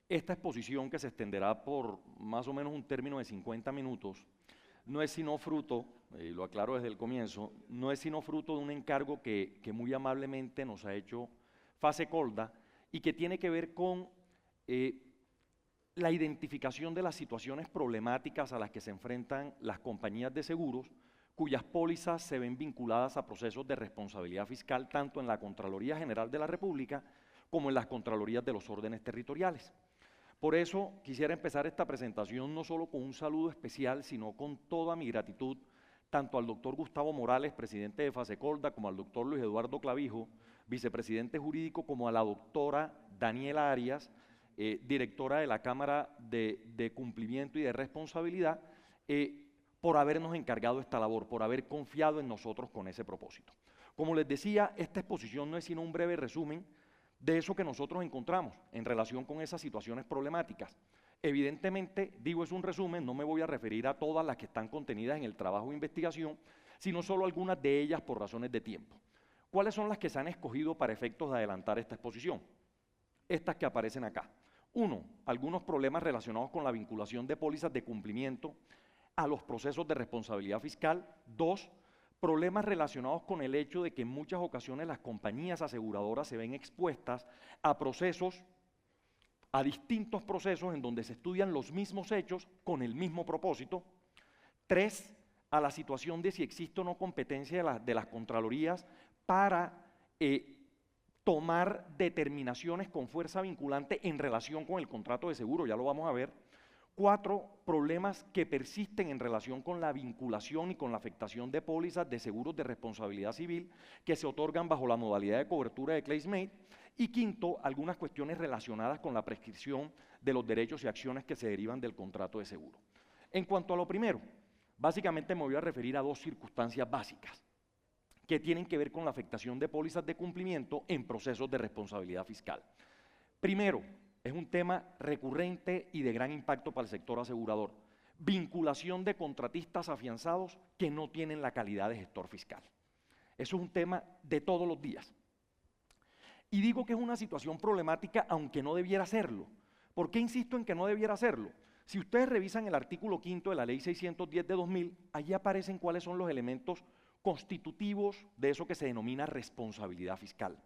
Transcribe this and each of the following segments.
Esta exposición, que se extenderá por más o menos un término de 50 minutos, no es sino fruto, y lo aclaro desde el comienzo, no es sino fruto de un encargo que muy amablemente nos ha hecho Fasecolda y que tiene que ver con la identificación de las situaciones problemáticas a las que se enfrentan las compañías de seguros, cuyas pólizas se ven vinculadas a procesos de responsabilidad fiscal tanto en la Contraloría General de la República como en las Contralorías de los órdenes territoriales. Por eso quisiera empezar esta presentación no solo con un saludo especial, sino con toda mi gratitud, tanto al doctor Gustavo Morales, presidente de Fasecolda, como al doctor Luis Eduardo Clavijo, vicepresidente jurídico, como a la doctora Daniela Arias, directora de la Cámara de Cumplimiento y de Responsabilidad, por habernos encargado esta labor, por haber confiado en nosotros con ese propósito. Como les decía, esta exposición no es sino un breve resumen de eso que nosotros encontramos en relación con esas situaciones problemáticas. Evidentemente, digo, es un resumen, no me voy a referir a todas las que están contenidas en el trabajo de investigación, sino solo algunas de ellas por razones de tiempo. ¿Cuáles son las que se han escogido para efectos de adelantar esta exposición? Estas que aparecen acá. 1. Algunos problemas relacionados con la vinculación de pólizas de cumplimiento a los procesos de responsabilidad fiscal. 2. Problemas relacionados con el hecho de que en muchas ocasiones las compañías aseguradoras se ven expuestas a procesos, a distintos procesos en donde se estudian los mismos hechos con el mismo propósito. 3. A la situación de si existe o no competencia de las Contralorías para tomar determinaciones con fuerza vinculante en relación con el contrato de seguro, ya lo vamos a ver. 4. Problemas que persisten en relación con la vinculación y con la afectación de pólizas de seguros de responsabilidad civil que se otorgan bajo la modalidad de cobertura de claims-made. Y 5. Algunas cuestiones relacionadas con la prescripción de los derechos y acciones que se derivan del contrato de seguro. En cuanto a lo primero, básicamente me voy a referir a dos circunstancias básicas que tienen que ver con la afectación de pólizas de cumplimiento en procesos de responsabilidad fiscal. Primero, es un tema recurrente y de gran impacto para el sector asegurador: vinculación de contratistas afianzados que no tienen la calidad de gestor fiscal. Eso es un tema de todos los días. Y digo que es una situación problemática, aunque no debiera serlo. ¿Por qué insisto en que no debiera serlo? Si ustedes revisan el artículo 5 de la Ley 610 de 2000, allí aparecen cuáles son los elementos constitutivos de eso que se denomina responsabilidad fiscal.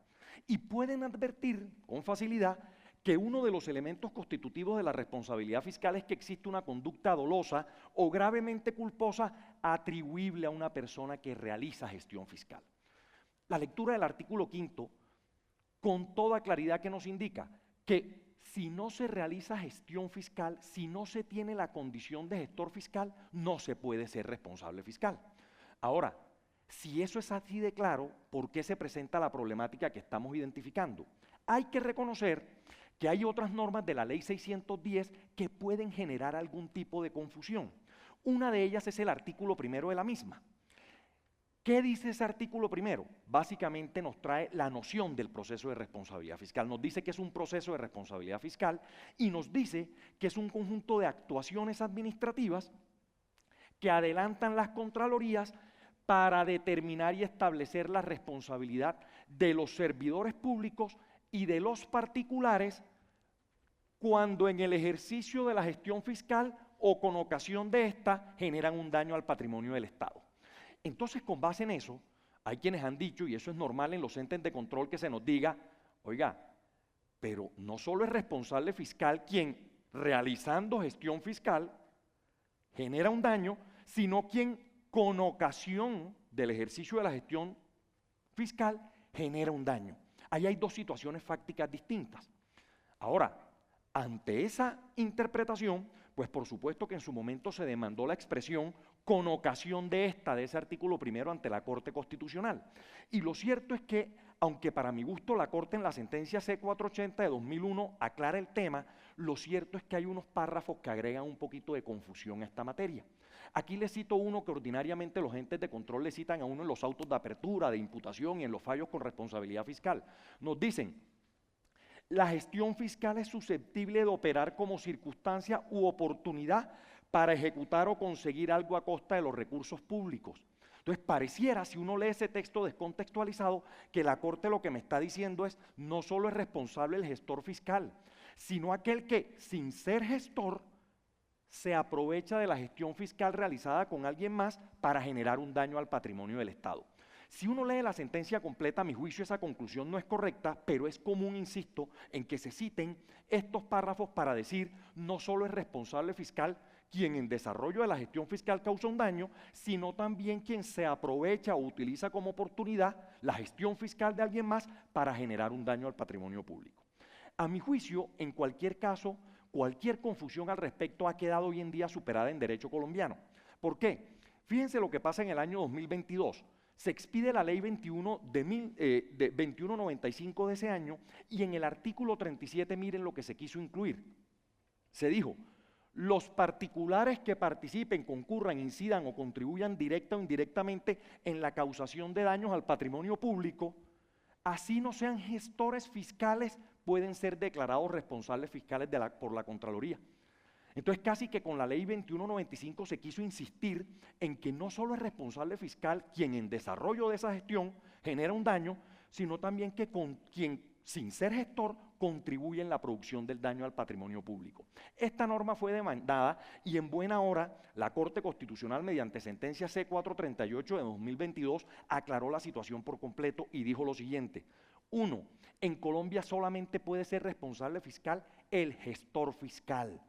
Y pueden advertir con facilidad que uno de los elementos constitutivos de la responsabilidad fiscal es que existe una conducta dolosa o gravemente culposa atribuible a una persona que realiza gestión fiscal. La lectura del artículo 5 con toda claridad que nos indica que si no se realiza gestión fiscal, si no se tiene la condición de gestor fiscal, no se puede ser responsable fiscal. Ahora, si eso es así de claro, ¿por qué se presenta la problemática que estamos identificando? Hay que reconocer que hay otras normas de la Ley 610 que pueden generar algún tipo de confusión. Una de ellas es el artículo 1 de la misma. ¿Qué dice ese artículo 1? Básicamente nos trae la noción del proceso de responsabilidad fiscal. Nos dice que es un proceso de responsabilidad fiscal y nos dice que es un conjunto de actuaciones administrativas que adelantan las contralorías para determinar y establecer la responsabilidad de los servidores públicos y de los particulares cuando en el ejercicio de la gestión fiscal o con ocasión de esta generan un daño al patrimonio del Estado. Entonces, con base en eso, hay quienes han dicho, y eso es normal en los entes de control, que se nos diga: oiga, pero no solo es responsable fiscal quien, realizando gestión fiscal, genera un daño, sino quien, con ocasión del ejercicio de la gestión fiscal, genera un daño. Ahí hay dos situaciones fácticas distintas. Ahora, ante esa interpretación, pues por supuesto que en su momento se demandó la expresión con ocasión de ese artículo 1 ante la Corte Constitucional. Y lo cierto es que, aunque para mi gusto la Corte en la sentencia C480 de 2001 aclara el tema, lo cierto es que hay unos párrafos que agregan un poquito de confusión a esta materia. Aquí les cito uno que ordinariamente los entes de control le citan a uno en los autos de apertura, de imputación y en los fallos con responsabilidad fiscal. Nos dicen: la gestión fiscal es susceptible de operar como circunstancia u oportunidad para ejecutar o conseguir algo a costa de los recursos públicos. Entonces, pareciera, si uno lee ese texto descontextualizado, que la Corte lo que me está diciendo es: no solo es responsable el gestor fiscal, sino aquel que, sin ser gestor, se aprovecha de la gestión fiscal realizada con alguien más para generar un daño al patrimonio del Estado. Si uno lee la sentencia completa, a mi juicio esa conclusión no es correcta, pero es común, insisto, en que se citen estos párrafos para decir no solo es responsable fiscal quien en desarrollo de la gestión fiscal causa un daño, sino también quien se aprovecha o utiliza como oportunidad la gestión fiscal de alguien más para generar un daño al patrimonio público. A mi juicio, en cualquier caso, cualquier confusión al respecto ha quedado hoy en día superada en derecho colombiano. ¿Por qué? Fíjense lo que pasa en el año 2022. Se expide la ley 2195 de ese año y en el artículo 37 miren lo que se quiso incluir. Se dijo, los particulares que participen, concurran, incidan o contribuyan directa o indirectamente en la causación de daños al patrimonio público, así no sean gestores fiscales, pueden ser declarados responsables fiscales por la Contraloría. Entonces, casi que con la ley 2195 se quiso insistir en que no solo es responsable fiscal quien en desarrollo de esa gestión genera un daño, sino también que quien, sin ser gestor, contribuye en la producción del daño al patrimonio público. Esta norma fue demandada y en buena hora la Corte Constitucional, mediante sentencia C-438 de 2022, aclaró la situación por completo y dijo lo siguiente. 1. En Colombia solamente puede ser responsable fiscal el gestor fiscal.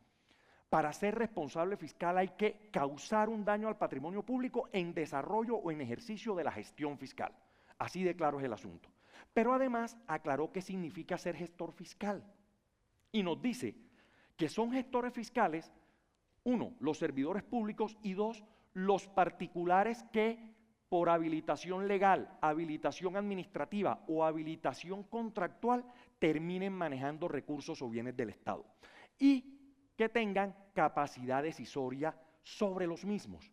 Para ser responsable fiscal hay que causar un daño al patrimonio público en desarrollo o en ejercicio de la gestión fiscal. Así de claro es el asunto. Pero además aclaró qué significa ser gestor fiscal. Y nos dice que son gestores fiscales, 1, los servidores públicos y 2, los particulares que por habilitación legal, habilitación administrativa o habilitación contractual terminen manejando recursos o bienes del Estado. Y que tengan capacidad decisoria sobre los mismos.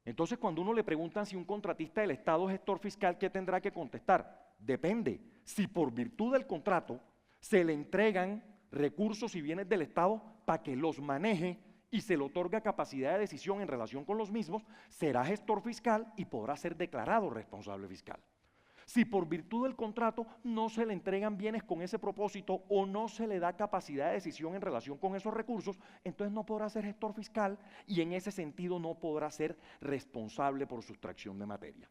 Entonces, cuando uno le preguntan si un contratista del Estado es gestor fiscal, ¿qué tendrá que contestar? Depende. Si por virtud del contrato se le entregan recursos y bienes del Estado para que los maneje y se le otorga capacidad de decisión en relación con los mismos, será gestor fiscal y podrá ser declarado responsable fiscal. Si por virtud del contrato no se le entregan bienes con ese propósito o no se le da capacidad de decisión en relación con esos recursos, entonces no podrá ser gestor fiscal y en ese sentido no podrá ser responsable por sustracción de materia.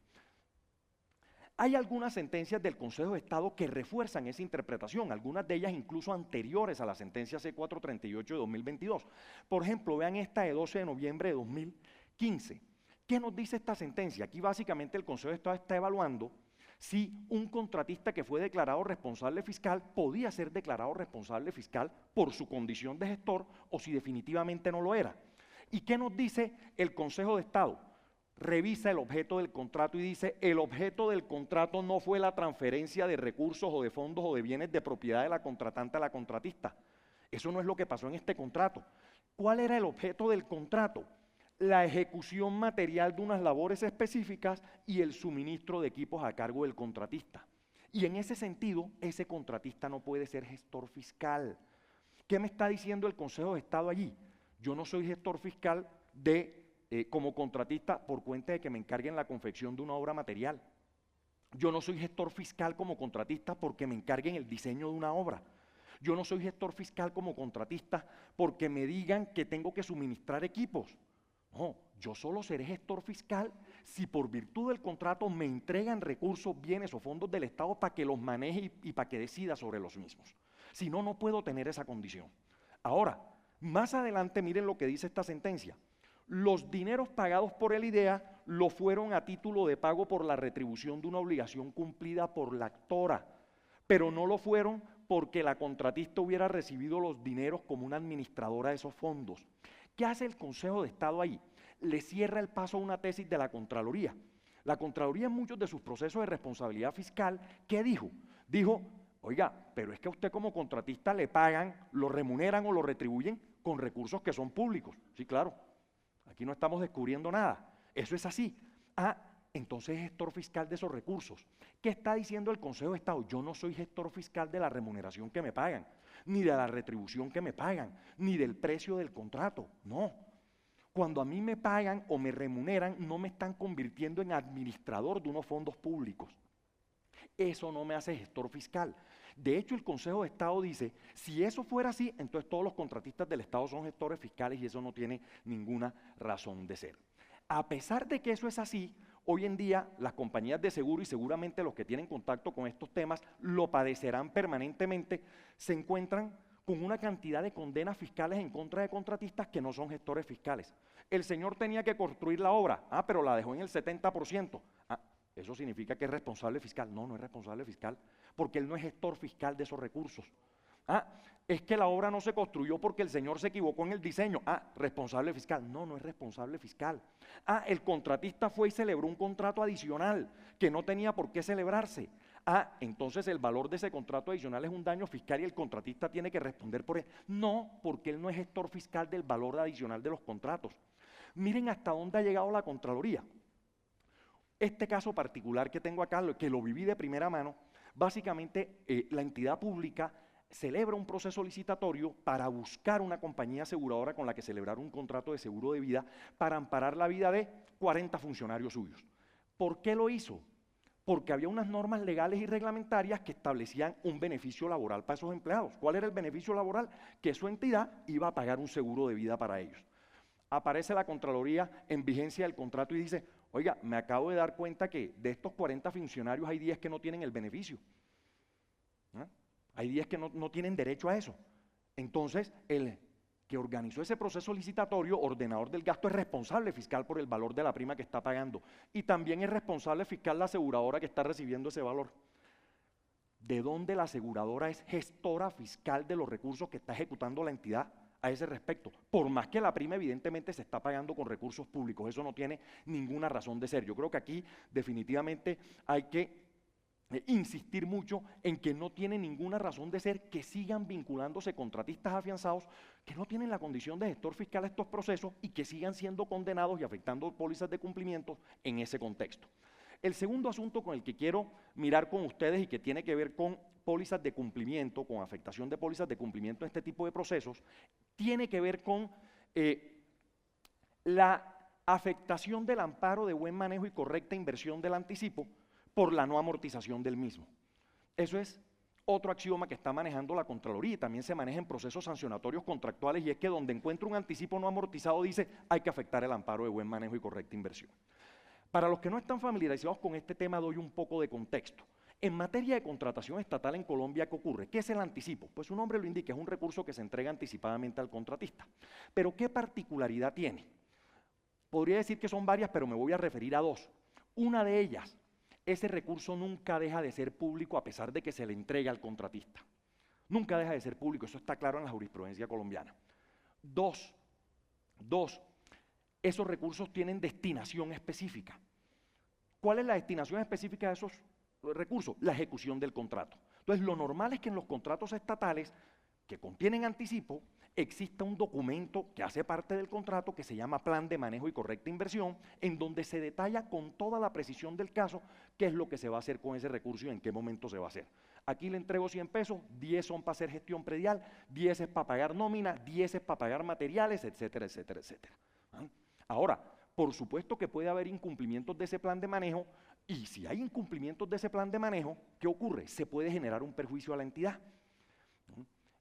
Hay algunas sentencias del Consejo de Estado que refuerzan esa interpretación, algunas de ellas incluso anteriores a la sentencia C-438 de 2022. Por ejemplo, vean esta de 12 de noviembre de 2015. ¿Qué nos dice esta sentencia? Aquí básicamente el Consejo de Estado está evaluando si un contratista que fue declarado responsable fiscal podía ser declarado responsable fiscal por su condición de gestor o si definitivamente no lo era. ¿Y qué nos dice el Consejo de Estado? Revisa el objeto del contrato y dice, el objeto del contrato no fue la transferencia de recursos o de fondos o de bienes de propiedad de la contratante a la contratista. Eso no es lo que pasó en este contrato. ¿Cuál era el objeto del contrato? La ejecución material de unas labores específicas y el suministro de equipos a cargo del contratista. Y en ese sentido, ese contratista no puede ser gestor fiscal. ¿Qué me está diciendo el Consejo de Estado allí? Yo no soy gestor fiscal como contratista por cuenta de que me encarguen la confección de una obra material. Yo no soy gestor fiscal como contratista porque me encarguen el diseño de una obra. Yo no soy gestor fiscal como contratista porque me digan que tengo que suministrar equipos. No, yo solo seré gestor fiscal si por virtud del contrato me entregan recursos, bienes o fondos del Estado para que los maneje y para que decida sobre los mismos. Si no, no puedo tener esa condición. Ahora, más adelante miren lo que dice esta sentencia. Los dineros pagados por el IDEA lo fueron a título de pago por la retribución de una obligación cumplida por la actora, pero no lo fueron porque la contratista hubiera recibido los dineros como una administradora de esos fondos. ¿Qué hace el Consejo de Estado ahí? Le cierra el paso a una tesis de la Contraloría. La Contraloría en muchos de sus procesos de responsabilidad fiscal, ¿qué dijo? Dijo, oiga, pero es que a usted como contratista le pagan, lo remuneran o lo retribuyen con recursos que son públicos. Sí, claro, aquí no estamos descubriendo nada. Eso es así. Entonces es gestor fiscal de esos recursos. ¿Qué está diciendo el Consejo de Estado? Yo no soy gestor fiscal de la remuneración que me pagan, ni de la retribución que me pagan, ni del precio del contrato, no. Cuando a mí me pagan o me remuneran, no me están convirtiendo en administrador de unos fondos públicos. Eso no me hace gestor fiscal. De hecho, el Consejo de Estado dice, si eso fuera así, entonces todos los contratistas del Estado son gestores fiscales y eso no tiene ninguna razón de ser. A pesar de que eso es así, hoy en día las compañías de seguro y seguramente los que tienen contacto con estos temas lo padecerán permanentemente, se encuentran con una cantidad de condenas fiscales en contra de contratistas que no son gestores fiscales. El señor tenía que construir la obra, pero la dejó en el 70%. ¿Eso significa que es responsable fiscal? No, no es responsable fiscal, porque él no es gestor fiscal de esos recursos. Es que la obra no se construyó porque el señor se equivocó en el diseño. Responsable fiscal. No, no es responsable fiscal. El contratista fue y celebró un contrato adicional que no tenía por qué celebrarse. Entonces el valor de ese contrato adicional es un daño fiscal y el contratista tiene que responder por él. No, porque él no es gestor fiscal del valor adicional de los contratos. Miren hasta dónde ha llegado la Contraloría. Este caso particular que tengo acá, que lo viví de primera mano, básicamente la entidad pública celebra un proceso licitatorio para buscar una compañía aseguradora con la que celebrar un contrato de seguro de vida para amparar la vida de 40 funcionarios suyos. ¿Por qué lo hizo? Porque había unas normas legales y reglamentarias que establecían un beneficio laboral para esos empleados. ¿Cuál era el beneficio laboral? Que su entidad iba a pagar un seguro de vida para ellos. Aparece la Contraloría en vigencia del contrato y dice, oiga, me acabo de dar cuenta que de estos 40 funcionarios hay 10 que no tienen el beneficio. Hay 10 que no tienen derecho a eso. Entonces, el que organizó ese proceso licitatorio, ordenador del gasto, es responsable fiscal por el valor de la prima que está pagando. Y también es responsable fiscal la aseguradora que está recibiendo ese valor. ¿De dónde la aseguradora es gestora fiscal de los recursos que está ejecutando la entidad a ese respecto? Por más que la prima evidentemente se está pagando con recursos públicos, eso no tiene ninguna razón de ser. Yo creo que aquí definitivamente hay que insistir mucho en que no tiene ninguna razón de ser que sigan vinculándose contratistas afianzados que no tienen la condición de gestor fiscal a estos procesos y que sigan siendo condenados y afectando pólizas de cumplimiento en ese contexto. El segundo asunto con el que quiero mirar con ustedes y que tiene que ver con pólizas de cumplimiento, con afectación de pólizas de cumplimiento en este tipo de procesos, tiene que ver con la afectación del amparo de buen manejo y correcta inversión del anticipo por la no amortización del mismo. Eso es otro axioma que está manejando la Contraloría y también se maneja en procesos sancionatorios contractuales, y es que donde encuentra un anticipo no amortizado dice hay que afectar el amparo de buen manejo y correcta inversión. Para los que no están familiarizados con este tema, doy un poco de contexto. En materia de contratación estatal en Colombia, ¿qué ocurre? ¿Qué es el anticipo? Pues su nombre lo indica, es un recurso que se entrega anticipadamente al contratista. Pero ¿qué particularidad tiene? Podría decir que son varias, pero me voy a referir a dos. Una de ellas, ese recurso nunca deja de ser público a pesar de que se le entrega al contratista. Nunca deja de ser público, eso está claro en la jurisprudencia colombiana. Dos, esos recursos tienen destinación específica. ¿Cuál es la destinación específica de esos recursos? La ejecución del contrato. Entonces, lo normal es que en los contratos estatales que contienen anticipo, exista un documento que hace parte del contrato que se llama Plan de Manejo y Correcta Inversión, en donde se detalla con toda la precisión del caso qué es lo que se va a hacer con ese recurso y en qué momento se va a hacer. Aquí le entrego 100 pesos, 10 son para hacer gestión predial, 10 es para pagar nómina, 10 es para pagar materiales, etcétera, etcétera, etcétera. Ahora, por supuesto que puede haber incumplimientos de ese plan de manejo, y si hay incumplimientos de ese plan de manejo, ¿qué ocurre? Se puede generar un perjuicio a la entidad.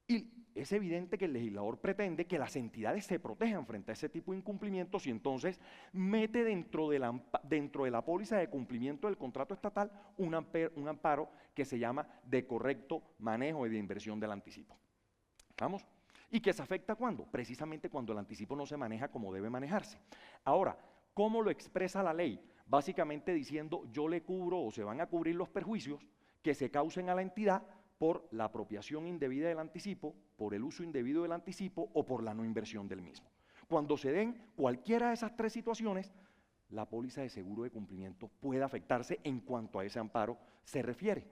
Y es evidente que el legislador pretende que las entidades se protejan frente a ese tipo de incumplimientos y entonces mete dentro de la póliza de cumplimiento del contrato estatal un amparo que se llama de correcto manejo y de inversión del anticipo. ¿Vamos? ¿Y que se afecta cuándo? Precisamente cuando el anticipo no se maneja como debe manejarse. Ahora, ¿cómo lo expresa la ley? Básicamente diciendo, yo le cubro o se van a cubrir los perjuicios que se causen a la entidad por la apropiación indebida del anticipo, por el uso indebido del anticipo o por la no inversión del mismo. Cuando se den cualquiera de esas tres situaciones, la póliza de seguro de cumplimiento puede afectarse en cuanto a ese amparo se refiere.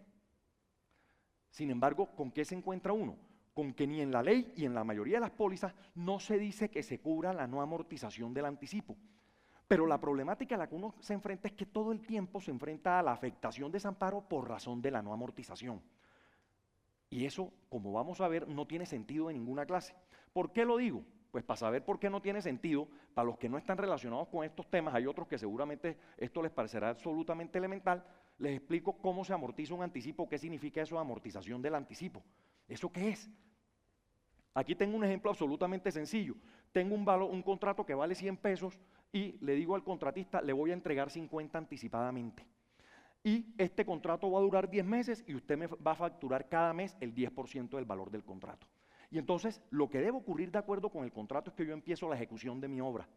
Sin embargo, ¿con qué se encuentra uno? Con que ni en la ley y en la mayoría de las pólizas no se dice que se cubra la no amortización del anticipo. Pero la problemática a la que uno se enfrenta es que todo el tiempo se enfrenta a la afectación de ese amparo por razón de la no amortización. Y eso, como vamos a ver, no tiene sentido en ninguna clase. ¿Por qué lo digo? Pues para saber por qué no tiene sentido, para los que no están relacionados con estos temas, hay otros que seguramente esto les parecerá absolutamente elemental, les explico cómo se amortiza un anticipo, qué significa eso de amortización del anticipo. ¿Eso qué es? Aquí tengo un ejemplo absolutamente sencillo. Tengo un contrato que vale 100 pesos y le digo al contratista, le voy a entregar 50 anticipadamente. Y este contrato va a durar 10 meses y usted me va a facturar cada mes el 10% del valor del contrato. Y entonces, lo que debe ocurrir de acuerdo con el contrato es que yo empiezo la ejecución de mi obra.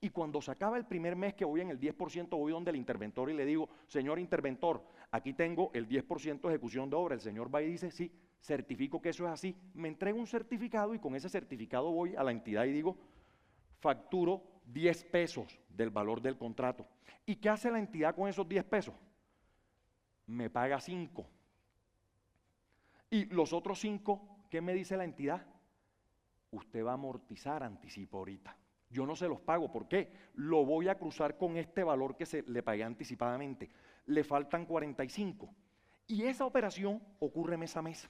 Y cuando se acaba el primer mes que voy en el 10%, voy donde el interventor y le digo, señor interventor, aquí tengo el 10% de ejecución de obra. El señor va y dice, sí, certifico que eso es así. Me entrega un certificado y con ese certificado voy a la entidad y digo, facturo 10 pesos del valor del contrato. ¿Y qué hace la entidad con esos 10 pesos? Me paga 5. Y los otros 5, ¿qué me dice la entidad? Usted va a amortizar anticipo ahorita. Yo no se los pago, ¿por qué? Lo voy a cruzar con este valor que le pagué anticipadamente. Le faltan 45. Y esa operación ocurre mes a mes.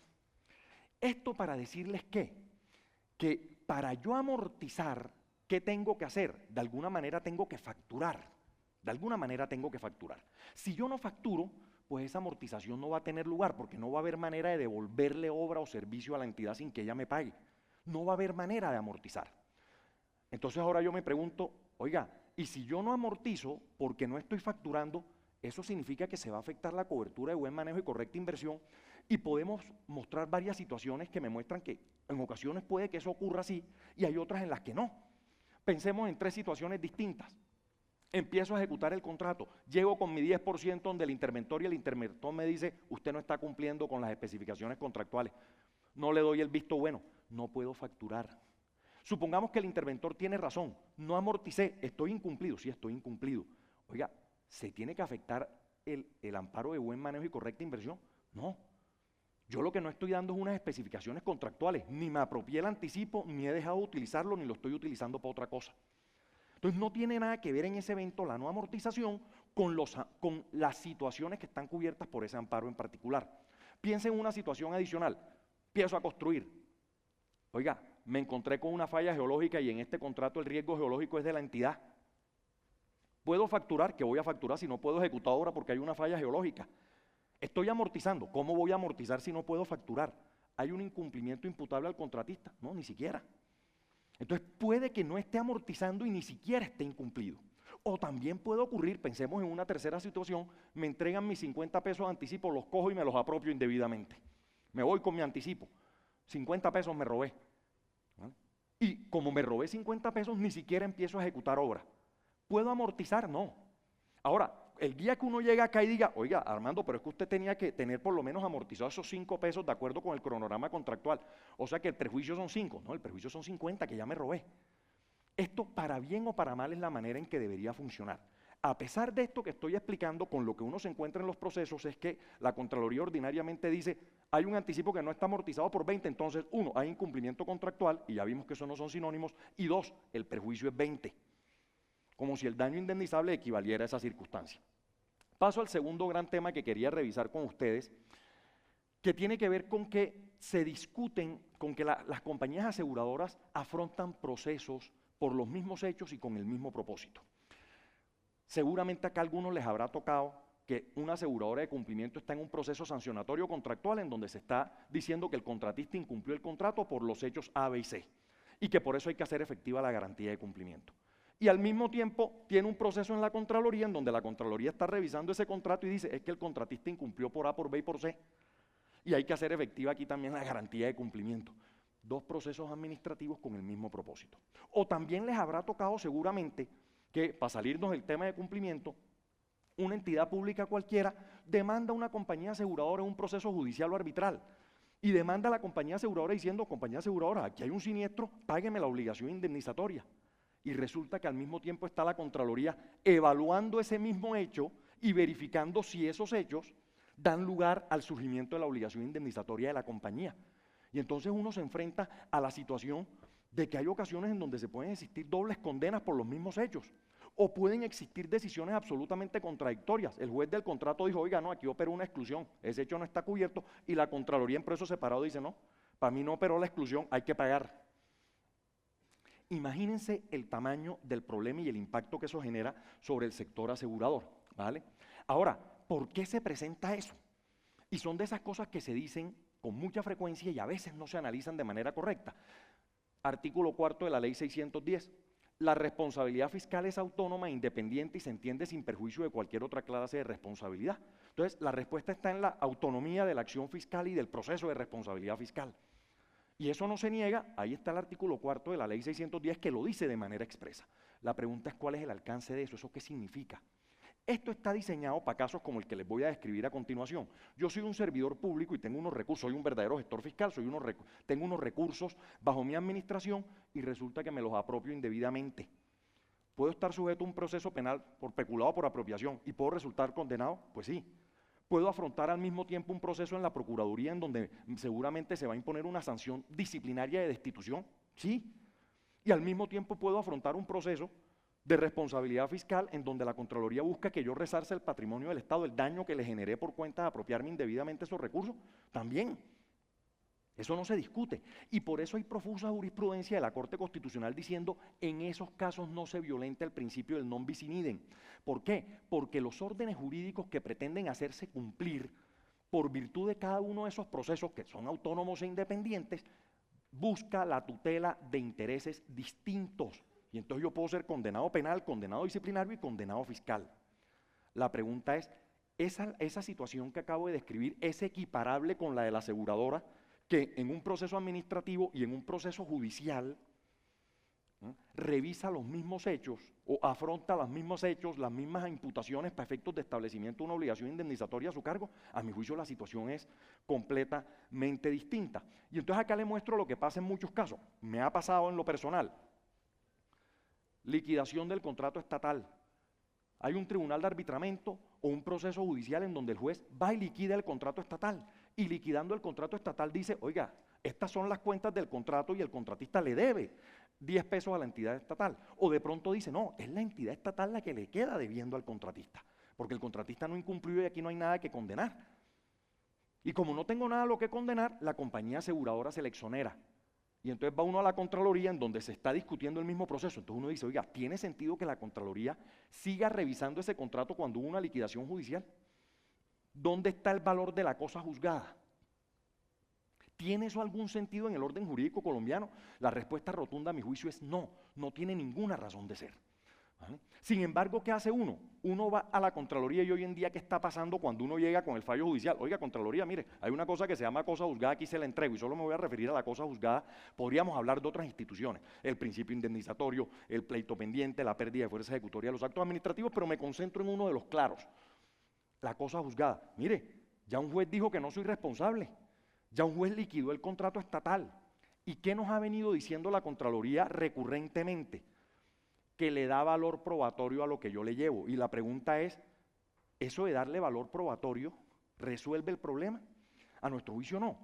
Esto para decirles que para yo amortizar, ¿qué tengo que hacer? De alguna manera tengo que facturar. De alguna manera tengo que facturar. Si yo no facturo, pues esa amortización no va a tener lugar, porque no va a haber manera de devolverle obra o servicio a la entidad sin que ella me pague. No va a haber manera de amortizar. Entonces ahora yo me pregunto, oiga, y si yo no amortizo porque no estoy facturando, eso significa que se va a afectar la cobertura de buen manejo y correcta inversión, y podemos mostrar varias situaciones que me muestran que en ocasiones puede que eso ocurra así y hay otras en las que no. Pensemos en 3 situaciones distintas. Empiezo a ejecutar el contrato, llego con mi 10% donde el interventor y el interventor me dice, usted no está cumpliendo con las especificaciones contractuales, no le doy el visto bueno, no puedo facturar. Supongamos que el interventor tiene razón, no amorticé, estoy incumplido, sí estoy incumplido. Oiga, ¿se tiene que afectar el amparo de buen manejo y correcta inversión? No. Yo lo que no estoy dando es unas especificaciones contractuales, ni me apropié el anticipo, ni he dejado de utilizarlo, ni lo estoy utilizando para otra cosa. Entonces no tiene nada que ver en ese evento la no amortización con las situaciones que están cubiertas por ese amparo en particular. Piensen en una situación adicional, empiezo a construir. Oiga, me encontré con una falla geológica y en este contrato el riesgo geológico es de la entidad. ¿Puedo facturar? ¿Qué voy a facturar si no puedo ejecutar obra porque hay una falla geológica? Estoy amortizando. ¿Cómo voy a amortizar si no puedo facturar? ¿Hay un incumplimiento imputable al contratista? No, ni siquiera. Entonces puede que no esté amortizando y ni siquiera esté incumplido. O también puede ocurrir, pensemos en una tercera situación, me entregan mis 50 pesos de anticipo, los cojo y me los apropio indebidamente. Me voy con mi anticipo. 50 pesos me robé. ¿Vale? Y como me robé 50 pesos, ni siquiera empiezo a ejecutar obra. ¿Puedo amortizar? No. Ahora, el día que uno llega acá y diga, oiga, Armando, pero es que usted tenía que tener por lo menos amortizado esos 5 pesos de acuerdo con el cronograma contractual. O sea que el perjuicio son 5, no, el perjuicio son 50 que ya me robé. Esto para bien o para mal es la manera en que debería funcionar. A pesar de esto que estoy explicando, con lo que uno se encuentra en los procesos es que la Contraloría ordinariamente dice, hay un anticipo que no está amortizado por 20, entonces 1, hay incumplimiento contractual, y ya vimos que eso no son sinónimos, y 2, el perjuicio es 20. Como si el daño indemnizable equivaliera a esa circunstancia. Paso al segundo gran tema que quería revisar con ustedes, que tiene que ver con que se discuten, con que las compañías aseguradoras afrontan procesos por los mismos hechos y con el mismo propósito. Seguramente acá a algunos les habrá tocado que una aseguradora de cumplimiento está en un proceso sancionatorio contractual en donde se está diciendo que el contratista incumplió el contrato por los hechos A, B y C, y que por eso hay que hacer efectiva la garantía de cumplimiento. Y al mismo tiempo tiene un proceso en la Contraloría en donde la Contraloría está revisando ese contrato y dice, es que el contratista incumplió por A, por B y por C, y hay que hacer efectiva aquí también la garantía de cumplimiento. 2 procesos administrativos con el mismo propósito. O también les habrá tocado seguramente que, para salirnos del tema de cumplimiento, una entidad pública cualquiera demanda a una compañía aseguradora en un proceso judicial o arbitral y demanda a la compañía aseguradora diciendo, compañía aseguradora, aquí hay un siniestro, págueme la obligación indemnizatoria. Y resulta que al mismo tiempo está la Contraloría evaluando ese mismo hecho y verificando si esos hechos dan lugar al surgimiento de la obligación indemnizatoria de la compañía. Y entonces uno se enfrenta a la situación de que hay ocasiones en donde se pueden existir dobles condenas por los mismos hechos, o pueden existir decisiones absolutamente contradictorias. El juez del contrato dijo, oiga, no, aquí operó una exclusión, ese hecho no está cubierto, y la Contraloría en proceso separado dice, no, para mí no operó la exclusión, hay que pagar. Imagínense el tamaño del problema y el impacto que eso genera sobre el sector asegurador, ¿vale? Ahora, ¿por qué se presenta eso? Y son de esas cosas que se dicen con mucha frecuencia y a veces no se analizan de manera correcta. Artículo 4 de la Ley 610. La responsabilidad fiscal es autónoma, independiente y se entiende sin perjuicio de cualquier otra clase de responsabilidad. Entonces, la respuesta está en la autonomía de la acción fiscal y del proceso de responsabilidad fiscal. Y eso no se niega, ahí está el artículo 4 de la Ley 610 que lo dice de manera expresa. La pregunta es cuál es el alcance de eso qué significa. Esto está diseñado para casos como el que les voy a describir a continuación. Yo soy un servidor público y tengo unos recursos, soy un verdadero gestor fiscal, tengo unos recursos bajo mi administración y resulta que me los apropio indebidamente. ¿Puedo estar sujeto a un proceso penal por peculado o por apropiación y puedo resultar condenado? Pues sí. ¿Puedo afrontar al mismo tiempo un proceso en la Procuraduría en donde seguramente se va a imponer una sanción disciplinaria de destitución? Sí. Y al mismo tiempo puedo afrontar un proceso de responsabilidad fiscal en donde la Contraloría busca que yo resarce el patrimonio del Estado, el daño que le generé por cuenta de apropiarme indebidamente esos recursos, también. Eso no se discute. Y por eso hay profusa jurisprudencia de la Corte Constitucional diciendo en esos casos no se violenta el principio del non bis in idem. ¿Por qué? Porque los órdenes jurídicos que pretenden hacerse cumplir por virtud de cada uno de esos procesos que son autónomos e independientes, busca la tutela de intereses distintos. Y entonces yo puedo ser condenado penal, condenado disciplinario y condenado fiscal. La pregunta es, ¿esa situación que acabo de describir es equiparable con la de la aseguradora que en un proceso administrativo y en un proceso judicial revisa los mismos hechos o afronta los mismos hechos, las mismas imputaciones para efectos de establecimiento de una obligación indemnizatoria a su cargo? A mi juicio la situación es completamente distinta. Y entonces acá le muestro lo que pasa en muchos casos. Me ha pasado en lo personal. Liquidación del contrato estatal. Hay un tribunal de arbitramiento o un proceso judicial en donde el juez va y liquida el contrato estatal. Y liquidando el contrato estatal dice, oiga, estas son las cuentas del contrato y el contratista le debe 10 pesos a la entidad estatal. O de pronto dice, no, es la entidad estatal la que le queda debiendo al contratista, porque el contratista no incumplió y aquí no hay nada que condenar. Y como no tengo nada a lo que condenar, la compañía aseguradora se le exonera. Y entonces va uno a la Contraloría en donde se está discutiendo el mismo proceso. Entonces uno dice, oiga, ¿tiene sentido que la Contraloría siga revisando ese contrato cuando hubo una liquidación judicial? ¿Dónde está el valor de la cosa juzgada? ¿Tiene eso algún sentido en el orden jurídico colombiano? La respuesta rotunda a mi juicio es no, no tiene ninguna razón de ser. ¿Vale? Sin embargo, ¿qué hace uno? Uno va a la Contraloría y hoy en día, ¿qué está pasando cuando uno llega con el fallo judicial? Oiga, Contraloría, mire, hay una cosa que se llama cosa juzgada, aquí se la entrego y solo me voy a referir a la cosa juzgada. Podríamos hablar de otras instituciones, el principio indemnizatorio, el pleito pendiente, la pérdida de fuerza ejecutoria, los actos administrativos, pero me concentro en uno de los claros, la cosa juzgada. Mire, ya un juez dijo que no soy responsable, ya un juez liquidó el contrato estatal. ¿Y qué nos ha venido diciendo la Contraloría recurrentemente? Que le da valor probatorio a lo que yo le llevo. Y la pregunta es, ¿eso de darle valor probatorio resuelve el problema? A nuestro juicio no.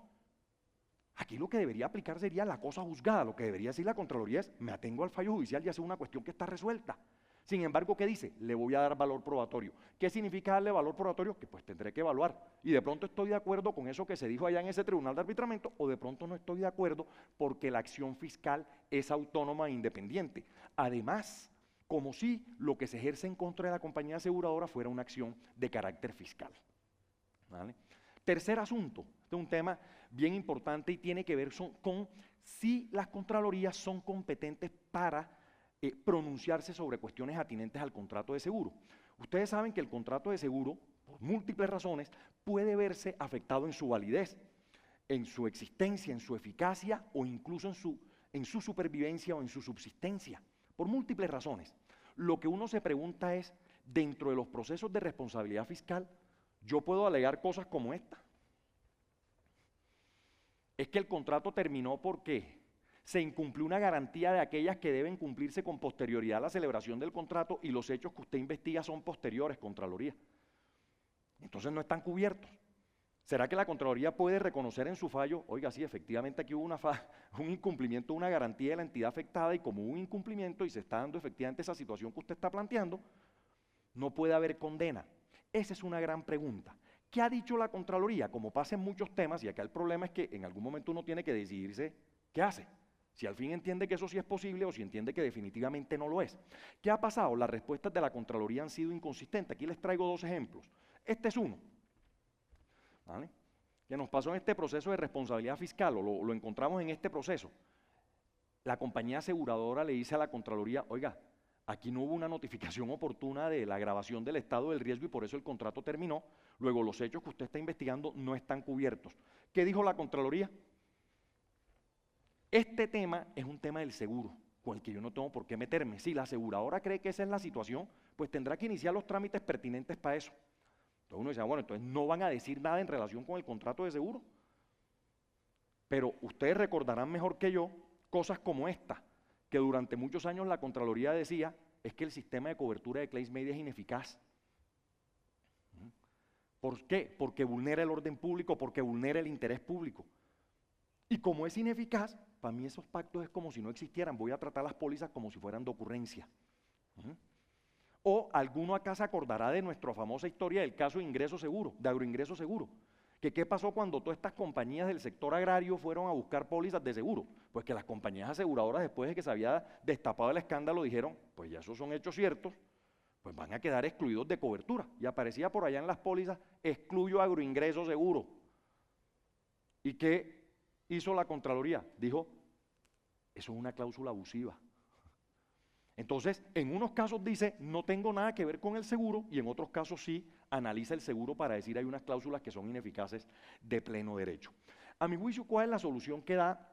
Aquí lo que debería aplicar sería la cosa juzgada. Lo que debería decir la Contraloría es, me atengo al fallo judicial y hace una cuestión que está resuelta. Sin embargo, ¿qué dice? Le voy a dar valor probatorio. ¿Qué significa darle valor probatorio? Que pues tendré que evaluar. Y de pronto estoy de acuerdo con eso que se dijo allá en ese tribunal de arbitramiento, o de pronto no estoy de acuerdo porque la acción fiscal es autónoma e independiente. Además, como si lo que se ejerce en contra de la compañía aseguradora fuera una acción de carácter fiscal. ¿Vale? Tercer asunto, este es un tema bien importante y tiene que ver con si las Contralorías son competentes para pronunciarse sobre cuestiones atinentes al contrato de seguro. Ustedes saben que el contrato de seguro, por múltiples razones, puede verse afectado en su validez, en su existencia, en su eficacia o incluso en su supervivencia o en su subsistencia, por múltiples razones. Lo que uno se pregunta es, dentro de los procesos de responsabilidad fiscal, ¿yo puedo alegar cosas como esta? Es que el contrato terminó porque se incumplió una garantía de aquellas que deben cumplirse con posterioridad a la celebración del contrato y los hechos que usted investiga son posteriores, Contraloría. Entonces no están cubiertos. ¿Será que la Contraloría puede reconocer en su fallo, oiga, sí, efectivamente aquí hubo un incumplimiento de una garantía de la entidad afectada y como hubo un incumplimiento y se está dando efectivamente esa situación que usted está planteando, no puede haber condena? Esa es una gran pregunta. ¿Qué ha dicho la Contraloría? Como pasa en muchos temas, y acá el problema es que en algún momento uno tiene que decidirse qué hace. Si al fin entiende que eso sí es posible o si entiende que definitivamente no lo es. ¿Qué ha pasado? Las respuestas de la Contraloría han sido inconsistentes. Aquí les traigo dos ejemplos. Este es uno, ¿vale?, que nos pasó en este proceso de responsabilidad fiscal, o lo encontramos en este proceso. La compañía aseguradora le dice a la Contraloría, oiga, aquí no hubo una notificación oportuna de la agravación del estado del riesgo y por eso el contrato terminó. Luego, los hechos que usted está investigando no están cubiertos. ¿Qué dijo la Contraloría? Este tema es un tema del seguro, con el que yo no tengo por qué meterme. Si la aseguradora cree que esa es la situación, pues tendrá que iniciar los trámites pertinentes para eso. Entonces uno dice, bueno, entonces no van a decir nada en relación con el contrato de seguro. Pero ustedes recordarán mejor que yo cosas como esta, que durante muchos años la Contraloría decía, es que el sistema de cobertura de claims made es ineficaz. ¿Por qué? Porque vulnera el orden público, porque vulnera el interés público. Y como es ineficaz, para mí esos pactos es como si no existieran. Voy a tratar las pólizas como si fueran de ocurrencia. O alguno acá se acordará de nuestra famosa historia del caso de ingreso seguro, de agroingreso seguro. ¿Qué pasó cuando todas estas compañías del sector agrario fueron a buscar pólizas de seguro? Pues que las compañías aseguradoras, después de que se había destapado el escándalo, dijeron, pues ya esos son hechos ciertos, pues van a quedar excluidos de cobertura. Y aparecía por allá en las pólizas, excluyo agroingreso seguro. ¿Y qué hizo la Contraloría? Dijo, eso es una cláusula abusiva. Entonces, en unos casos dice, no tengo nada que ver con el seguro, y en otros casos sí, analiza el seguro para decir hay unas cláusulas que son ineficaces de pleno derecho. A mi juicio, ¿cuál es la solución que da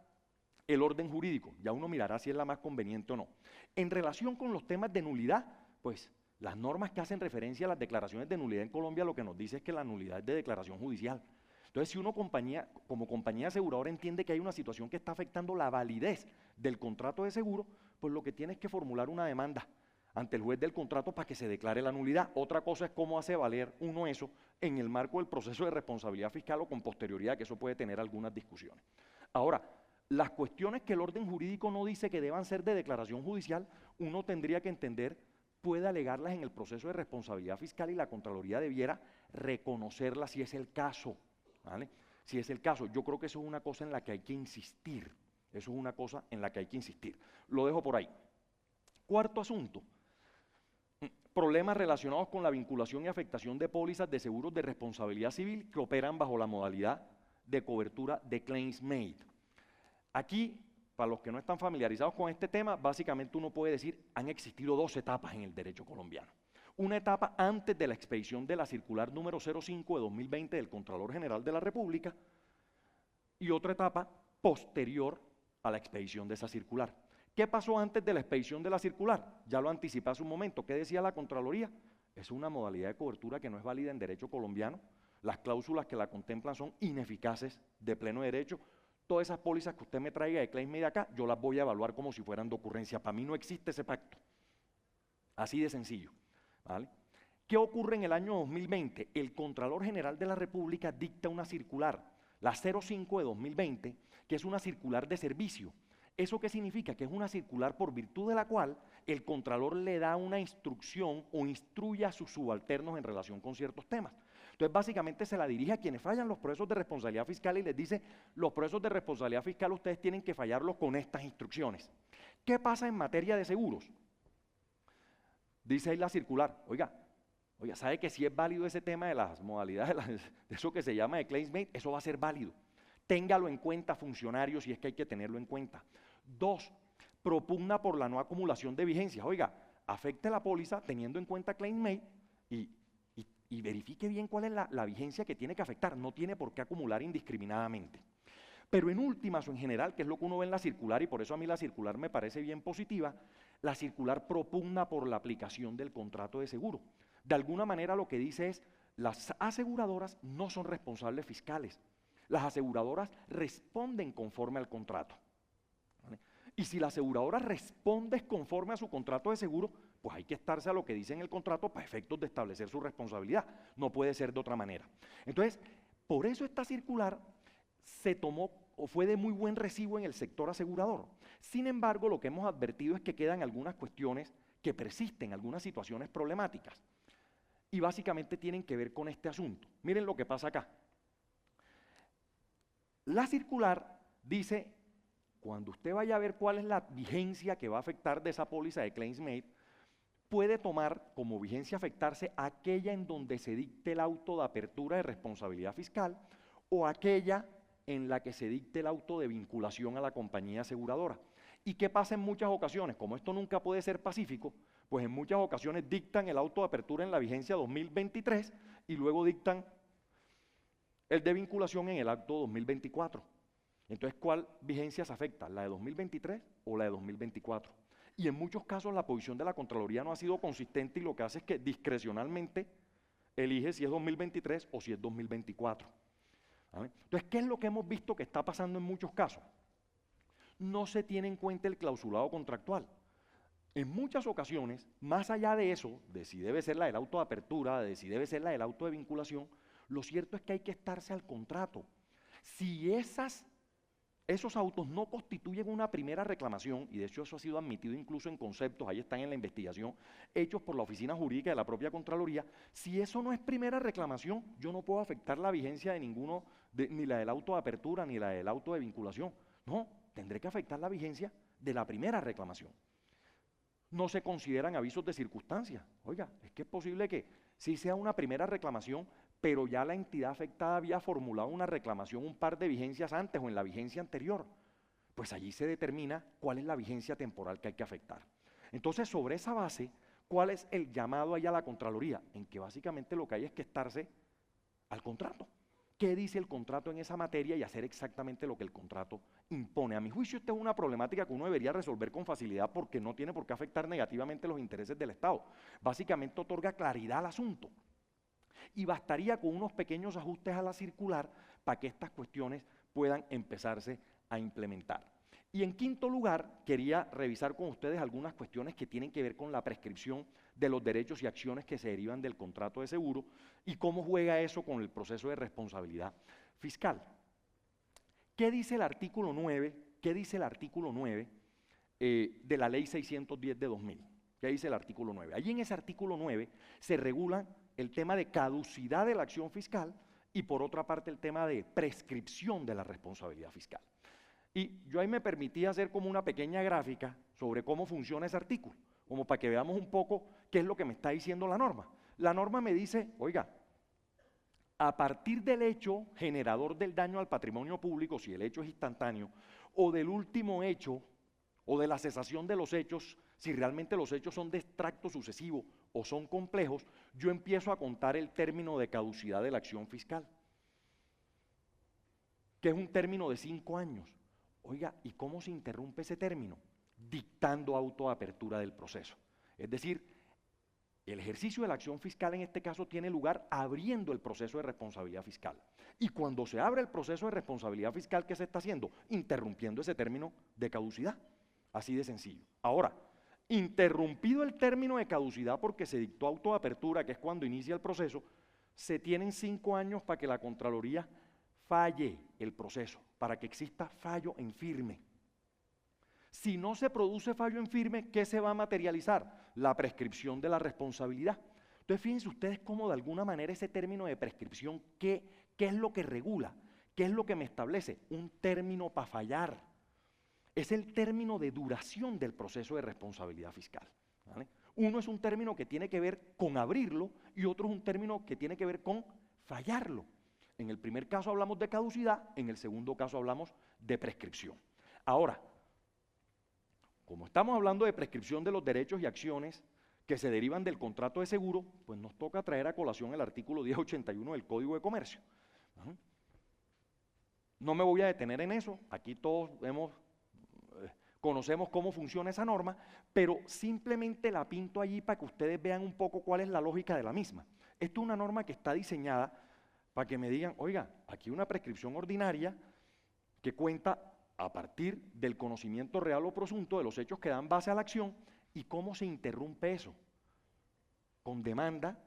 el orden jurídico? Ya uno mirará si es la más conveniente o no. En relación con los temas de nulidad, pues las normas que hacen referencia a las declaraciones de nulidad en Colombia lo que nos dice es que la nulidad es de declaración judicial. Entonces, si uno como compañía aseguradora entiende que hay una situación que está afectando la validez del contrato de seguro, pues lo que tiene es que formular una demanda ante el juez del contrato para que se declare la nulidad. Otra cosa es cómo hace valer uno eso en el marco del proceso de responsabilidad fiscal o con posterioridad, que eso puede tener algunas discusiones. Ahora, las cuestiones que el orden jurídico no dice que deban ser de declaración judicial, uno tendría que entender, puede alegarlas en el proceso de responsabilidad fiscal y la Contraloría debiera reconocerlas si es el caso. ¿Vale? Si es el caso, yo creo que eso es una cosa en la que hay que insistir. Eso es una cosa en la que hay que insistir. Lo dejo por ahí. Cuarto asunto, problemas relacionados con la vinculación y afectación de pólizas de seguros de responsabilidad civil que operan bajo la modalidad de cobertura de claims made. Aquí, para los que no están familiarizados con este tema, básicamente uno puede decir, han existido dos etapas en el derecho colombiano. Una etapa antes de la expedición de la circular número 05 de 2020 del Contralor General de la República y otra etapa posterior a la expedición de esa circular. ¿Qué pasó antes de la expedición de la circular? Ya lo anticipé hace un momento. ¿Qué decía la Contraloría? Es una modalidad de cobertura que no es válida en derecho colombiano. Las cláusulas que la contemplan son ineficaces de pleno derecho. Todas esas pólizas que usted me traiga de claim made acá, yo las voy a evaluar como si fueran de ocurrencia. Para mí no existe ese pacto. Así de sencillo. ¿Vale? ¿Qué ocurre en el año 2020? El Contralor General de la República dicta una circular, la 05 de 2020, que es una circular de servicio. ¿Eso qué significa? Que es una circular por virtud de la cual el Contralor le da una instrucción o instruye a sus subalternos en relación con ciertos temas. Entonces, básicamente se la dirige a quienes fallan los procesos de responsabilidad fiscal y les dice, los procesos de responsabilidad fiscal ustedes tienen que fallarlos con estas instrucciones. ¿Qué pasa en materia de seguros? Dice ahí la circular, oiga, ¿sabe que si es válido ese tema de las modalidades, de eso que se llama de claims made? Eso va a ser válido. Téngalo en cuenta, funcionario, si es que hay que tenerlo en cuenta. 2, propugna por la no acumulación de vigencias. Oiga, afecte la póliza teniendo en cuenta claims made y verifique bien cuál es la vigencia que tiene que afectar. No tiene por qué acumular indiscriminadamente. Pero en últimas o en general, que es lo que uno ve en la circular, y por eso a mí la circular me parece bien positiva, la circular propugna por la aplicación del contrato de seguro. De alguna manera lo que dice es, las aseguradoras no son responsables fiscales. Las aseguradoras responden conforme al contrato. ¿Vale? Y si la aseguradora responde conforme a su contrato de seguro, pues hay que estarse a lo que dice en el contrato para efectos de establecer su responsabilidad. No puede ser de otra manera. Entonces, por eso esta circular se tomó o fue de muy buen recibo en el sector asegurador. Sin embargo, lo que hemos advertido es que quedan algunas cuestiones que persisten, algunas situaciones problemáticas. Y básicamente tienen que ver con este asunto. Miren lo que pasa acá. La circular dice cuando usted vaya a ver cuál es la vigencia que va a afectar de esa póliza de claims made, puede tomar como vigencia afectarse aquella en donde se dicte el auto de apertura de responsabilidad fiscal o aquella en la que se dicte el auto de vinculación a la compañía aseguradora. ¿Y qué pasa en muchas ocasiones? Como esto nunca puede ser pacífico, pues en muchas ocasiones dictan el auto de apertura en la vigencia 2023 y luego dictan el de vinculación en el acto 2024. Entonces, ¿cuál vigencia se afecta? ¿La de 2023 o la de 2024? Y en muchos casos la posición de la Contraloría no ha sido consistente y lo que hace es que discrecionalmente elige si es 2023 o si es 2024. ¿Vale? Entonces, ¿qué es lo que hemos visto que está pasando en muchos casos? No se tiene en cuenta el clausulado contractual. En muchas ocasiones, más allá de eso, de si debe ser la del auto de apertura, de si debe ser la del auto de vinculación, lo cierto es que hay que estarse al contrato. Si esos autos no constituyen una primera reclamación, y de hecho eso ha sido admitido incluso en conceptos, ahí están en la investigación, hechos por la Oficina Jurídica de la propia Contraloría, si eso no es primera reclamación, yo no puedo afectar la vigencia de ninguno, ni la del auto de apertura, ni la del auto de vinculación. No, tendré que afectar la vigencia de la primera reclamación. No se consideran avisos de circunstancia. Oiga, es que es posible que sí sea una primera reclamación, pero ya la entidad afectada había formulado una reclamación un par de vigencias antes o en la vigencia anterior. Pues allí se determina cuál es la vigencia temporal que hay que afectar. Entonces, sobre esa base, ¿cuál es el llamado allá a la Contraloría? En que básicamente lo que hay es que estarse al contrato. ¿Qué dice el contrato en esa materia y hacer exactamente lo que el contrato impone? A mi juicio, esta es una problemática que uno debería resolver con facilidad porque no tiene por qué afectar negativamente los intereses del Estado. Básicamente otorga claridad al asunto. Y bastaría con unos pequeños ajustes a la circular para que estas cuestiones puedan empezarse a implementar. Y en quinto lugar, quería revisar con ustedes algunas cuestiones que tienen que ver con la prescripción de los derechos y acciones que se derivan del contrato de seguro y cómo juega eso con el proceso de responsabilidad fiscal. ¿Qué dice el artículo 9? ¿Qué dice el artículo 9 de la Ley 610 de 2000? ¿Qué dice el artículo 9? Allí en ese artículo 9 se regula el tema de caducidad de la acción fiscal y por otra parte el tema de prescripción de la responsabilidad fiscal. Y yo ahí me permití hacer como una pequeña gráfica sobre cómo funciona ese artículo, como para que veamos un poco qué es lo que me está diciendo la norma. La norma me dice, oiga, a partir del hecho generador del daño al patrimonio público, si el hecho es instantáneo, o del último hecho, o de la cesación de los hechos, si realmente los hechos son de extracto sucesivo o son complejos, yo empiezo a contar el término de caducidad de la acción fiscal, que es un término de 5 años. Oiga, ¿y cómo se interrumpe ese término? Dictando auto de apertura del proceso. Es decir, el ejercicio de la acción fiscal en este caso tiene lugar abriendo el proceso de responsabilidad fiscal. Y cuando se abre el proceso de responsabilidad fiscal, ¿qué se está haciendo? Interrumpiendo ese término de caducidad. Así de sencillo. Ahora, interrumpido el término de caducidad porque se dictó auto de apertura, que es cuando inicia el proceso, se tienen 5 años para que la Contraloría falle el proceso, para que exista fallo en firme. Si no se produce fallo en firme, ¿qué se va a materializar? La prescripción de la responsabilidad. Entonces, fíjense ustedes cómo de alguna manera ese término de prescripción, ¿qué es lo que regula? ¿Qué es lo que me establece? Un término para fallar. Es el término de duración del proceso de responsabilidad fiscal. ¿Vale? Uno es un término que tiene que ver con abrirlo y otro es un término que tiene que ver con fallarlo. En el primer caso hablamos de caducidad, en el segundo caso hablamos de prescripción. Ahora, como estamos hablando de prescripción de los derechos y acciones que se derivan del contrato de seguro, pues nos toca traer a colación el artículo 1081 del Código de Comercio. No me voy a detener en eso, aquí todos conocemos cómo funciona esa norma, pero simplemente la pinto allí para que ustedes vean un poco cuál es la lógica de la misma. Esto es una norma que está diseñada para que me digan, oiga, aquí hay una prescripción ordinaria que cuenta a partir del conocimiento real o presunto de los hechos que dan base a la acción y cómo se interrumpe eso. Con demanda,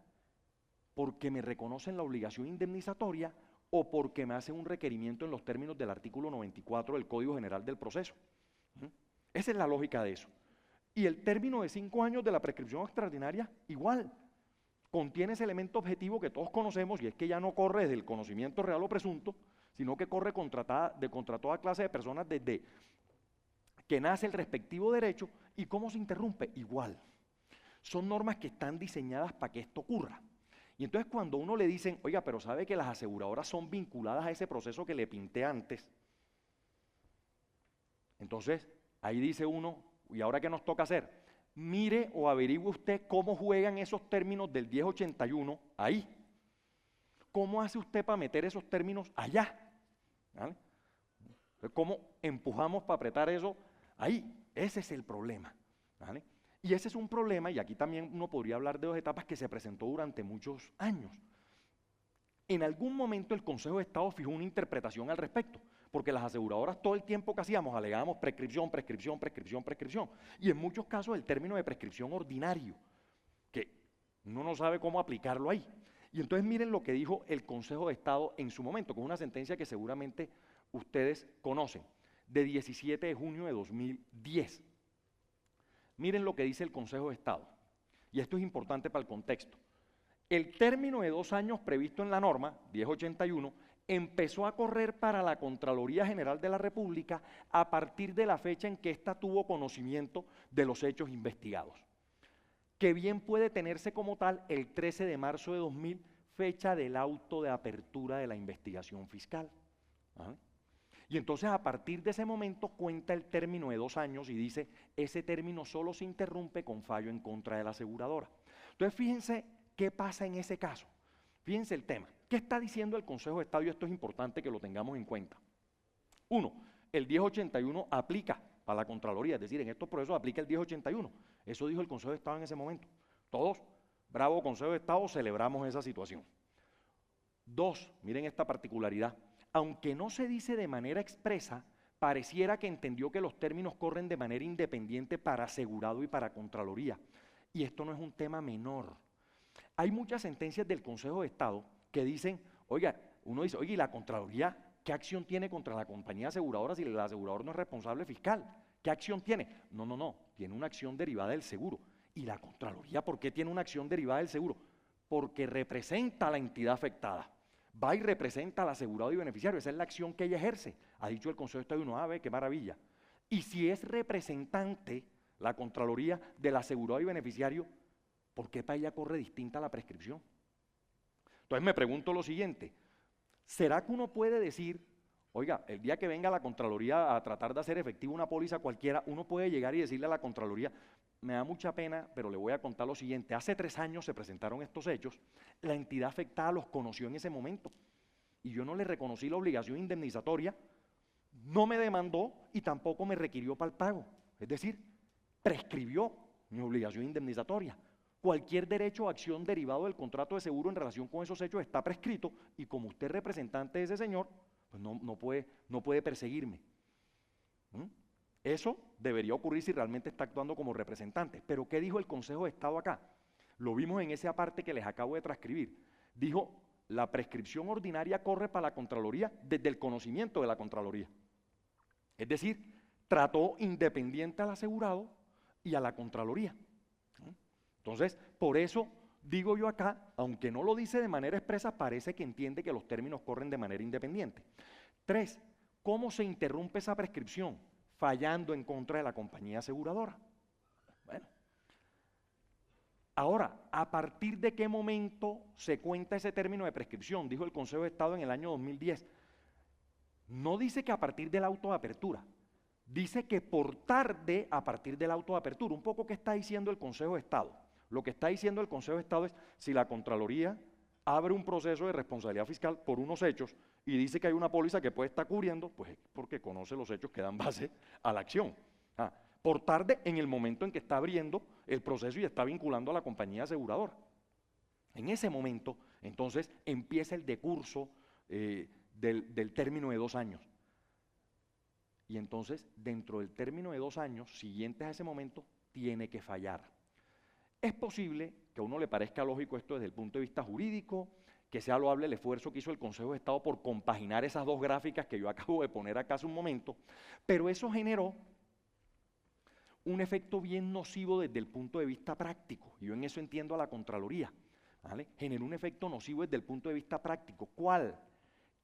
porque me reconocen la obligación indemnizatoria o porque me hacen un requerimiento en los términos del artículo 94 del Código General del Proceso. Esa es la lógica de eso. Y el término de 5 años de la prescripción extraordinaria, igual, contiene ese elemento objetivo que todos conocemos y es que ya no corre desde el conocimiento real o presunto, sino que corre contra toda clase de personas desde que nace el respectivo derecho y cómo se interrumpe. Igual. Son normas que están diseñadas para que esto ocurra. Y entonces cuando uno le dicen, oiga, pero sabe que las aseguradoras son vinculadas a ese proceso que le pinté antes, entonces ahí dice uno, ¿y ahora qué nos toca hacer? Mire o averigüe usted cómo juegan esos términos del 1081 ahí. ¿Cómo hace usted para meter esos términos allá? ¿Vale? ¿Cómo empujamos para apretar eso ahí? Ese es el problema. ¿Vale? Y ese es un problema, y aquí también uno podría hablar de dos etapas que se presentó durante muchos años. En algún momento el Consejo de Estado fijó una interpretación al respecto, porque las aseguradoras todo el tiempo que hacíamos alegábamos prescripción, prescripción, prescripción, prescripción, y en muchos casos el término de prescripción ordinario, que uno no sabe cómo aplicarlo ahí. Y entonces miren lo que dijo el Consejo de Estado en su momento, con una sentencia que seguramente ustedes conocen, de 17 de junio de 2010. Miren lo que dice el Consejo de Estado, y esto es importante para el contexto. El término de 2 años previsto en la norma, 1081, empezó a correr para la Contraloría General de la República a partir de la fecha en que ésta tuvo conocimiento de los hechos investigados, que bien puede tenerse como tal el 13 de marzo de 2000, fecha del auto de apertura de la investigación fiscal. ¿Ah? Y entonces a partir de ese momento cuenta el término de 2 años y dice, ese término solo se interrumpe con fallo en contra de la aseguradora. Entonces fíjense qué pasa en ese caso. Fíjense el tema. ¿Qué está diciendo el Consejo de Estado? Y esto es importante que lo tengamos en cuenta. 1. El 1081 aplica a la Contraloría, es decir, en estos procesos aplica el 1081. Eso dijo el Consejo de Estado en ese momento. Todos, bravo Consejo de Estado, celebramos esa situación. 2. Miren esta particularidad. Aunque no se dice de manera expresa, pareciera que entendió que los términos corren de manera independiente para asegurado y para Contraloría. Y esto no es un tema menor. Hay muchas sentencias del Consejo de Estado que dicen, oiga, uno dice, oye, ¿y la Contraloría qué acción tiene contra la compañía aseguradora si el asegurador no es responsable fiscal? ¿Qué acción tiene? No, tiene una acción derivada del seguro. ¿Y la Contraloría por qué tiene una acción derivada del seguro? Porque representa a la entidad afectada. Va y representa al asegurado y beneficiario, esa es la acción que ella ejerce. Ha dicho el Consejo de Estado y uno, ve, qué maravilla. Y si es representante la Contraloría del asegurado y beneficiario, ¿por qué para ella corre distinta la prescripción? Entonces me pregunto lo siguiente, ¿será que uno puede decir, oiga, el día que venga la Contraloría a tratar de hacer efectiva una póliza cualquiera, uno puede llegar y decirle a la Contraloría, me da mucha pena, pero le voy a contar lo siguiente, hace 3 años se presentaron estos hechos, la entidad afectada los conoció en ese momento, y yo no le reconocí la obligación indemnizatoria, no me demandó y tampoco me requirió para el pago, es decir, prescribió mi obligación indemnizatoria. Cualquier derecho o acción derivado del contrato de seguro en relación con esos hechos está prescrito y como usted es representante de ese señor, pues no puede perseguirme. Eso debería ocurrir si realmente está actuando como representante. Pero ¿qué dijo el Consejo de Estado acá? Lo vimos en esa parte que les acabo de transcribir. Dijo, la prescripción ordinaria corre para la Contraloría desde el conocimiento de la Contraloría. Es decir, trató independiente al asegurado y a la Contraloría. Entonces, por eso digo yo acá, aunque no lo dice de manera expresa, parece que entiende que los términos corren de manera independiente. 3. ¿Cómo se interrumpe esa prescripción? Fallando en contra de la compañía aseguradora. Bueno. Ahora, ¿a partir de qué momento se cuenta ese término de prescripción? Dijo el Consejo de Estado en el año 2010. No dice que a partir del auto de apertura, dice que por tarde a partir del auto de apertura. Un poco, ¿qué está diciendo el Consejo de Estado? Lo que está diciendo el Consejo de Estado es, si la Contraloría abre un proceso de responsabilidad fiscal por unos hechos y dice que hay una póliza que puede estar cubriendo, pues es porque conoce los hechos que dan base a la acción. Por tarde en el momento en que está abriendo el proceso y está vinculando a la compañía aseguradora. En ese momento, entonces, empieza el decurso del término de 2 años. Y entonces, dentro del término de 2 años, siguientes a ese momento, tiene que fallar. Es posible que a uno le parezca lógico esto desde el punto de vista jurídico, que sea loable el esfuerzo que hizo el Consejo de Estado por compaginar esas dos gráficas que yo acabo de poner acá hace un momento, pero eso generó un efecto bien nocivo desde el punto de vista práctico, y yo en eso entiendo a la Contraloría, ¿vale? Generó un efecto nocivo desde el punto de vista práctico. ¿Cuál?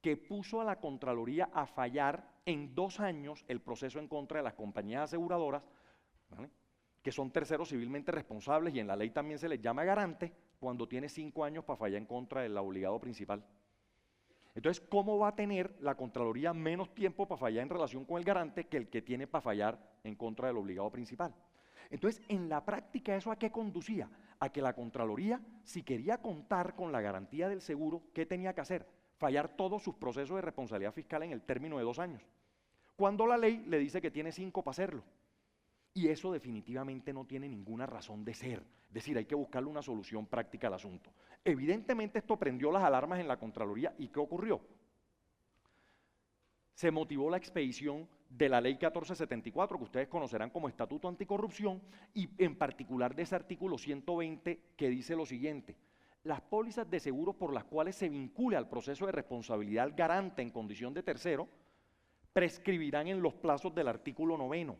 Que puso a la Contraloría a fallar en 2 años el proceso en contra de las compañías aseguradoras, ¿vale?, que son terceros civilmente responsables y en la ley también se les llama garante, cuando tiene 5 años para fallar en contra del obligado principal. Entonces, ¿cómo va a tener la Contraloría menos tiempo para fallar en relación con el garante que el que tiene para fallar en contra del obligado principal? Entonces, en la práctica, ¿eso a qué conducía? A que la Contraloría, si quería contar con la garantía del seguro, ¿qué tenía que hacer? Fallar todos sus procesos de responsabilidad fiscal en el término de 2 años, cuando la ley le dice que tiene 5 para hacerlo. Y eso definitivamente no tiene ninguna razón de ser. Es decir, hay que buscarle una solución práctica al asunto. Evidentemente esto prendió las alarmas en la Contraloría. ¿Y qué ocurrió? Se motivó la expedición de la ley 1474, que ustedes conocerán como Estatuto Anticorrupción, y en particular de ese artículo 120 que dice lo siguiente: las pólizas de seguro por las cuales se vincule al proceso de responsabilidad al garante en condición de tercero prescribirán en los plazos del artículo 9.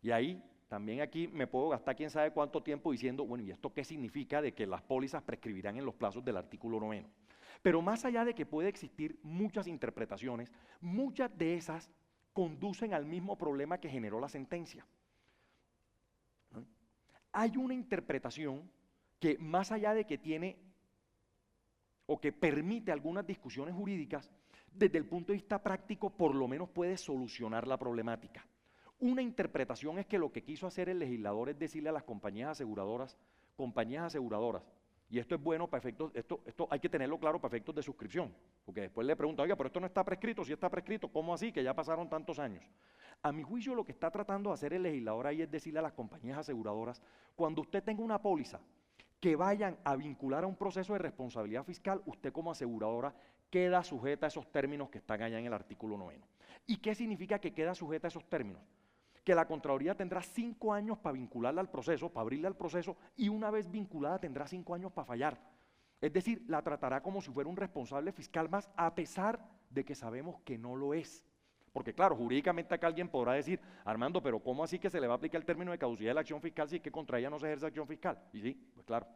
Y ahí, también aquí me puedo gastar quién sabe cuánto tiempo diciendo, bueno, ¿y esto qué significa de que las pólizas prescribirán en los plazos del artículo 9? Pero más allá de que puede existir muchas interpretaciones, muchas de esas conducen al mismo problema que generó la sentencia. ¿No? Hay una interpretación que más allá de que tiene o que permite algunas discusiones jurídicas, desde el punto de vista práctico por lo menos puede solucionar la problemática. Una interpretación es que lo que quiso hacer el legislador es decirle a las compañías aseguradoras, y esto es bueno para efectos, esto hay que tenerlo claro para efectos de suscripción, porque después le preguntan, oiga, pero esto no está prescrito, si está prescrito, ¿cómo así? Que ya pasaron tantos años. A mi juicio lo que está tratando de hacer el legislador ahí es decirle a las compañías aseguradoras, cuando usted tenga una póliza que vayan a vincular a un proceso de responsabilidad fiscal, usted como aseguradora queda sujeta a esos términos que están allá en el artículo 9. ¿Y qué significa que queda sujeta a esos términos? Que la Contraloría tendrá 5 años para vincularla al proceso, para abrirle al proceso, y una vez vinculada tendrá 5 años para fallar. Es decir, la tratará como si fuera un responsable fiscal más, a pesar de que sabemos que no lo es. Porque claro, jurídicamente acá alguien podrá decir, Armando, pero ¿cómo así que se le va a aplicar el término de caducidad de la acción fiscal si es que contra ella no se ejerce acción fiscal? Y sí, pues claro.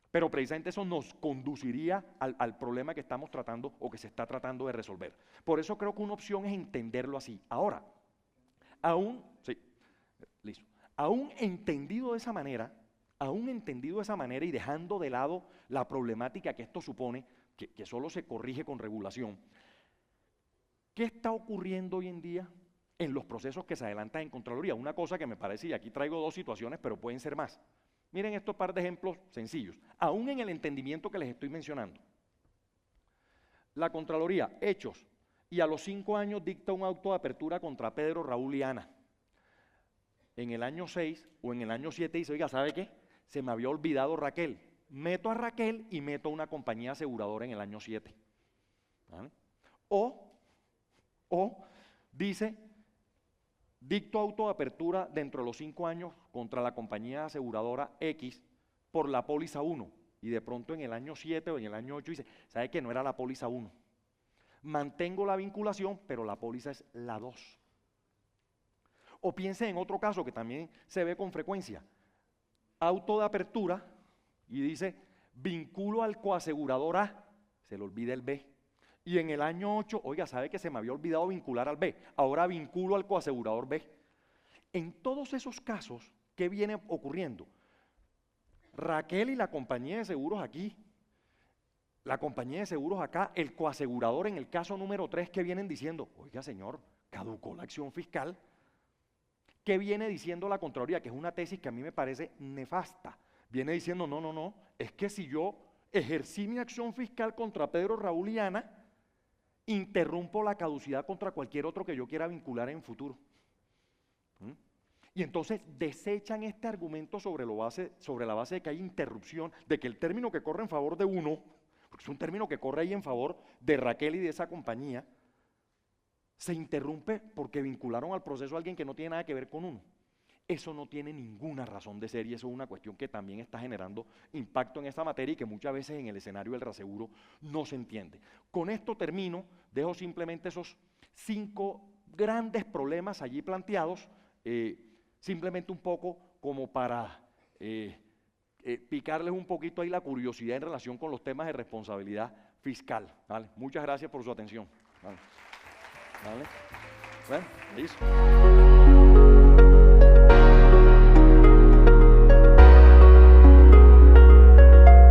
Pero precisamente eso nos conduciría al problema que estamos tratando o que se está tratando de resolver. Por eso creo que una opción es entenderlo así. Ahora, aún entendido de esa manera, y dejando de lado la problemática que esto supone, que solo se corrige con regulación, ¿qué está ocurriendo hoy en día en los procesos que se adelantan en Contraloría? Una cosa que me parece, y aquí traigo 2 situaciones, pero pueden ser más. Miren estos par de ejemplos sencillos, aún en el entendimiento que les estoy mencionando. La Contraloría, hechos, y a los 5 años dicta un auto de apertura contra Pedro, Raúl y Ana. En el año 6 o en el año 7 dice, oiga, ¿sabe qué? Se me había olvidado Raquel. Meto a Raquel y meto a una compañía aseguradora en el año 7. ¿Vale? O dice, dicto auto de apertura dentro de los 5 años contra la compañía aseguradora X por la póliza 1. Y de pronto en el año 7 o en el año 8 dice, ¿sabe que no era la póliza 1? Mantengo la vinculación, pero la póliza es la 2. O piense en otro caso que también se ve con frecuencia. Auto de apertura y dice, vinculo al coasegurador A, se le olvida el B. Y en el año 8, oiga, ¿sabe que se me había olvidado vincular al B? Ahora vinculo al coasegurador B. En todos esos casos, ¿qué viene ocurriendo? Raquel y la compañía de seguros aquí, la compañía de seguros acá, el coasegurador en el caso número 3, que vienen diciendo, oiga señor, caducó la acción fiscal. ¿Qué viene diciendo la Contraloría? Que es una tesis que a mí me parece nefasta. Viene diciendo, no, es que si yo ejercí mi acción fiscal contra Pedro, Raúl y Ana, interrumpo la caducidad contra cualquier otro que yo quiera vincular en futuro. Y entonces desechan este argumento sobre la base de que hay interrupción, de que el término que corre en favor de uno, porque es un término que corre ahí en favor de Raquel y de esa compañía, se interrumpe porque vincularon al proceso a alguien que no tiene nada que ver con uno. Eso no tiene ninguna razón de ser y eso es una cuestión que también está generando impacto en esta materia y que muchas veces en el escenario del reaseguro no se entiende. Con esto termino, dejo simplemente esos 5 grandes problemas allí planteados, simplemente un poco como para picarles un poquito ahí la curiosidad en relación con los temas de responsabilidad fiscal. ¿Vale? Muchas gracias por su atención. ¿Vale? ¿Vale? Bueno, listo.